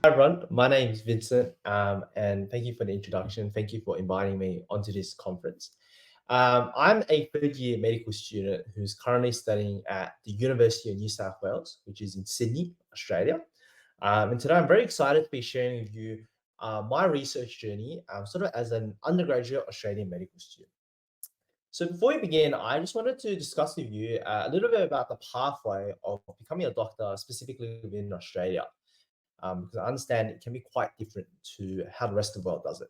Hi everyone, my name is Vincent, and thank you for the introduction. Thank you for inviting me onto this conference. I'm a third year medical student who's currently studying at the University of New South Wales, which is in Sydney, Australia. And today I'm very excited to be sharing with you my research journey, sort of as an undergraduate Australian medical student. So before we begin, I just wanted to discuss with you a little bit about the pathway of becoming a doctor, specifically within Australia, because I understand it can be quite different to how the rest of the world does it.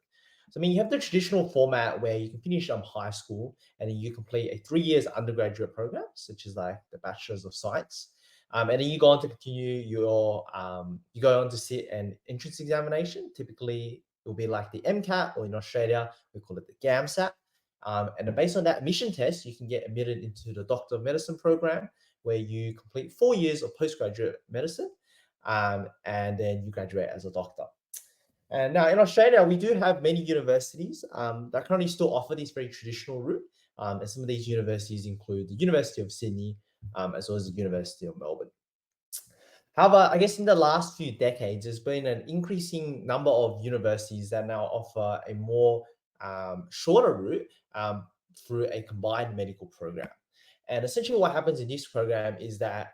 So, I mean, you have the traditional format where you can finish high school and then you complete a 3 years undergraduate program, such as like the Bachelor's of Science. And then you go on to continue you go on to sit an entrance examination. Typically, it will be like the MCAT, or in Australia, we call it the GAMSAT. And then based on that admission test, you can get admitted into the Doctor of Medicine program, where you complete 4 years of postgraduate medicine, and then you graduate as a doctor. And now in Australia, we do have many universities that currently still offer this very traditional route. And some of these universities include the University of Sydney, as well as the University of Melbourne. However, I guess in the last few decades, there's been an increasing number of universities that now offer a more shorter route through a combined medical program. And essentially, what happens in this program is that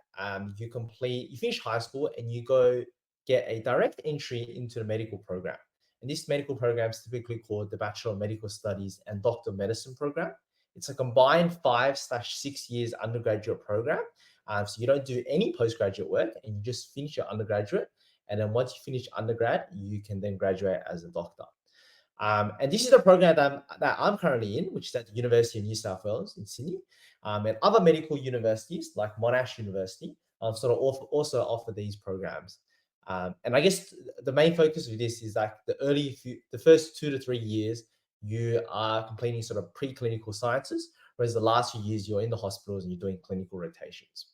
you finish high school and you go get a direct entry into the medical program. And this medical program is typically called the Bachelor of Medical Studies and Doctor of Medicine program. It's a combined 5/6 years undergraduate program. So you don't do any postgraduate work and you just finish your undergraduate. And then once you finish undergrad, you can then graduate as a doctor. And this is the program that I'm currently in, which is at the University of New South Wales in Sydney. And other medical universities like Monash University sort of also offer these programs. And I guess the main focus of this is like the first 2 to 3 years, you are completing sort of preclinical sciences, whereas the last few years you're in the hospitals and you're doing clinical rotations.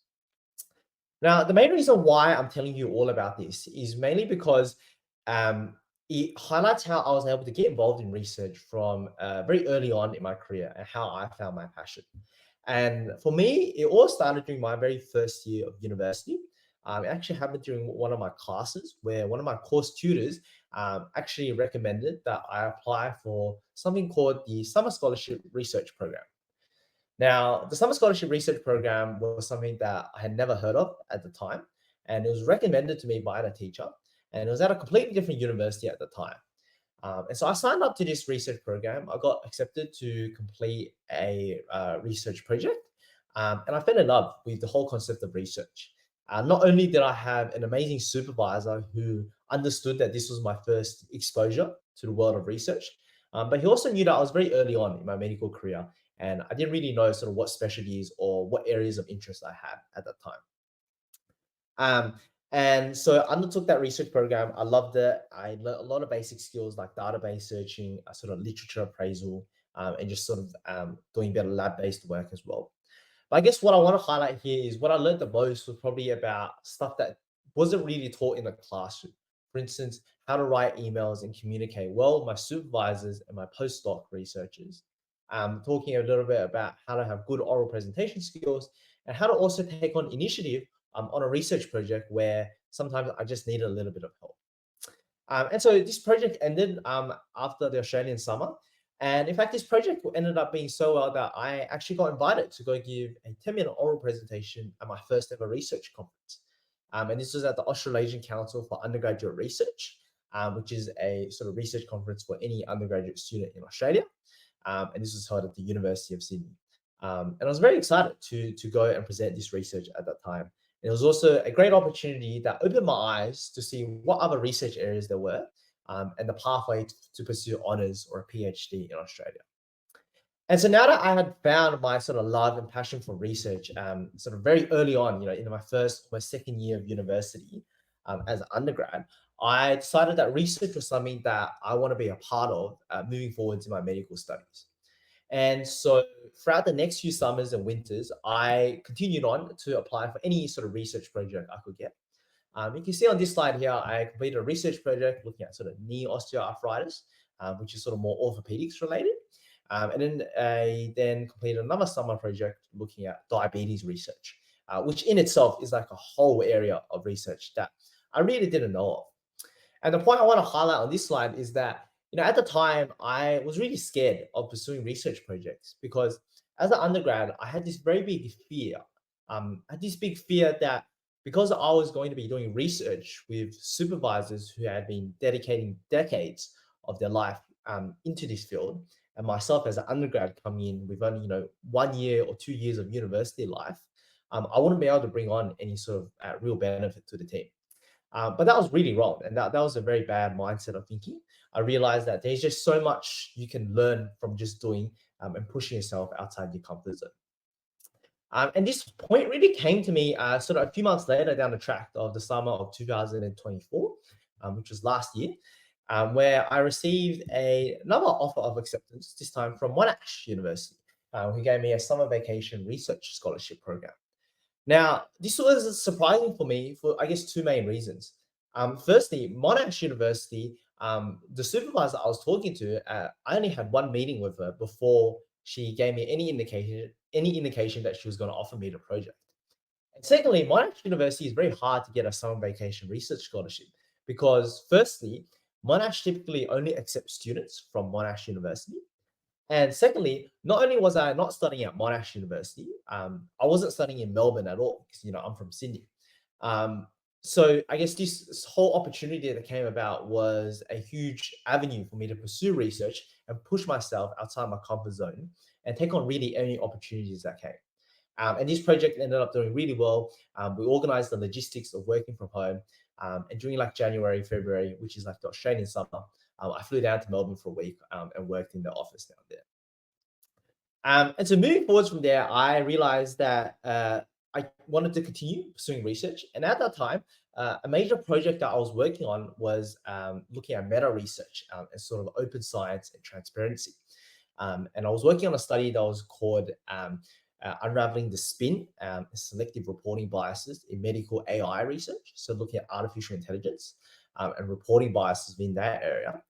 Now, the main reason why I'm telling you all about this is mainly because um, it highlights how I was able to get involved in research from very early on in my career and how I found my passion. And for me, it all started during my very first year of university. It actually happened during one of my classes where one of my course tutors actually recommended that I apply for something called the Summer Scholarship Research Program. Now, the Summer Scholarship Research Program was something that I had never heard of at the time, and it was recommended to me by a teacher, and it was at a completely different university at the time. And so I signed up to this research program. I got accepted to complete a research project, and I fell in love with the whole concept of research. Not only did I have an amazing supervisor who understood that this was my first exposure to the world of research, but he also knew that I was very early on in my medical career, and I didn't really know sort of what specialties or what areas of interest I had at that time. Um, and so I undertook that research program. I loved it. I learned a lot of basic skills like database searching, sort of literature appraisal, and just sort of doing better lab-based work as well. But I guess what I want to highlight here is what I learned the most was probably about stuff that wasn't really taught in the classroom. For instance, how to write emails and communicate well with my supervisors and my postdoc researchers. Talking a little bit about how to have good oral presentation skills and how to also take on initiative on a research project where sometimes I just needed a little bit of help. And so this project ended after the Australian summer. And in fact, this project ended up being so well that I actually got invited to go give a 10-minute oral presentation at my first ever research conference. And this was at the Australasian Council for Undergraduate Research, which is a sort of research conference for any undergraduate student in Australia. And this was held at the University of Sydney. And I was very excited to go and present this research at that time. It was also a great opportunity that opened my eyes to see what other research areas there were, and the pathway to pursue honours or a PhD in Australia. And so now that I had found my sort of love and passion for research, sort of very early on, in my second year of university as an undergrad, I decided that research was something that I want to be a part of moving forward in my medical studies. And so throughout the next few summers and winters, I continued on to apply for any sort of research project I could get. You can see on this slide here, I completed a research project looking at sort of knee osteoarthritis, which is sort of more orthopedics related. And then I then completed another summer project looking at diabetes research, which in itself is like a whole area of research that I really didn't know of. And the point I want to highlight on this slide is that, at the time, I was really scared of pursuing research projects because as an undergrad, I had this very big fear. I had this big fear that because I was going to be doing research with supervisors who had been dedicating decades of their life into this field, and myself as an undergrad coming in with only 1 year or 2 years of university life, I wouldn't be able to bring on any sort of real benefit to the team. But that was really wrong. And that was a very bad mindset of thinking. I realized that there's just so much you can learn from just doing and pushing yourself outside your comfort zone. And this point really came to me sort of a few months later down the track of the summer of 2024, which was last year, where I received another offer of acceptance, this time from Monash University, who gave me a summer vacation research scholarship program. Now, this was surprising for me for, I guess, two main reasons. Firstly, Monash University, the supervisor I was talking to, I only had one meeting with her before she gave me any indication that she was going to offer me the project. And secondly, Monash University is very hard to get a summer vacation research scholarship because, firstly, Monash typically only accepts students from Monash University. And secondly, not only was I not studying at Monash University, I wasn't studying in Melbourne at all because I'm from Sydney. Um, so I guess this whole opportunity that came about was a huge avenue for me to pursue research and push myself outside my comfort zone and take on really any opportunities that came. And this project ended up doing really well. We organized the logistics of working from home. And during like January, February, which is like the Australian summer, I flew down to Melbourne for a week and worked in the office down there. And so moving forwards from there, I realized that I wanted to continue pursuing research. And at that time, a major project that I was working on was looking at meta research and sort of open science and transparency. And I was working on a study that was called Unraveling the Spin and Selective Reporting Biases in Medical AI Research. So looking at artificial intelligence and reporting biases in that area.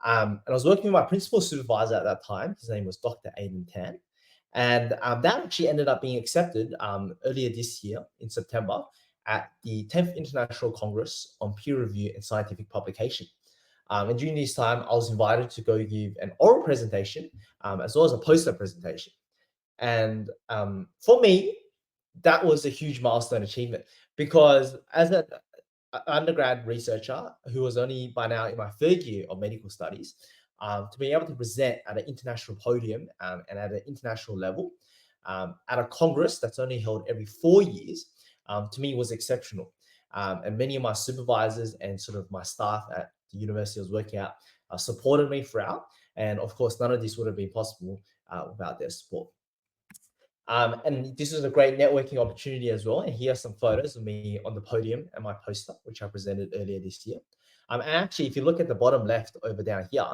And I was working with my principal supervisor at that time. His name was Dr. Aidan Tan. And that actually ended up being accepted earlier this year in September at the 10th International Congress on Peer Review and Scientific Publication. And during this time, I was invited to go give an oral presentation as well as a poster presentation. And for me, that was a huge milestone achievement because as an undergrad researcher who was only by now in my third year of medical studies, to be able to present at an international podium and at an international level at a congress that's only held every 4 years, to me was exceptional. And many of my supervisors and sort of my staff at the university I was working at supported me throughout. And of course, none of this would have been possible without their support. And this was a great networking opportunity as well. And here are some photos of me on the podium and my poster, which I presented earlier this year. And actually, if you look at the bottom left over down here,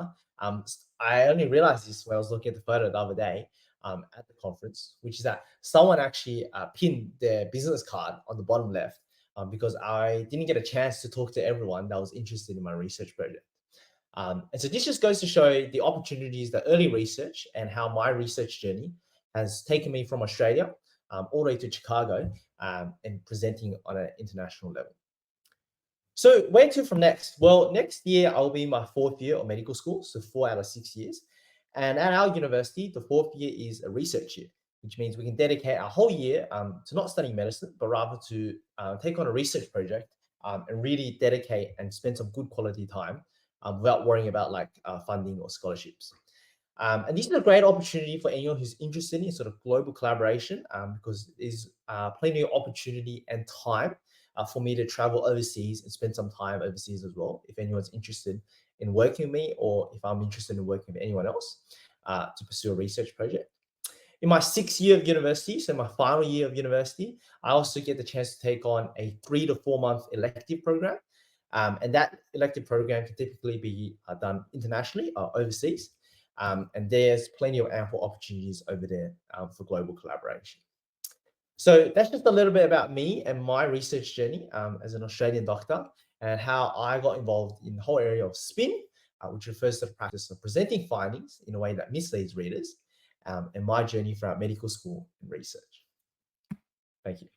I only realized this when I was looking at the photo the other day at the conference, which is that someone actually pinned their business card on the bottom left because I didn't get a chance to talk to everyone that was interested in my research project. And so this just goes to show the opportunities, the early research, and how my research journey has taken me from Australia all the way to Chicago and presenting on an international level. So where to from next? Well, next year I'll be in my fourth year of medical school, so 4 out of 6 years. And at our university, the fourth year is a research year, which means we can dedicate our whole year to not studying medicine, but rather to take on a research project and really dedicate and spend some good quality time without worrying about like funding or scholarships. And this is a great opportunity for anyone who's interested in sort of global collaboration because there's plenty of opportunity and time for me to travel overseas and spend some time overseas as well. If anyone's interested in working with me or if I'm interested in working with anyone else to pursue a research project. In my 6th year of university, so my final year of university, I also get the chance to take on a 3 to 4 month elective program. And that elective program can typically be done internationally or overseas. And there's plenty of ample opportunities over there for global collaboration. So that's just a little bit about me and my research journey as an Australian doctor and how I got involved in the whole area of spin, which refers to the practice of presenting findings in a way that misleads readers, and my journey throughout medical school and research. Thank you.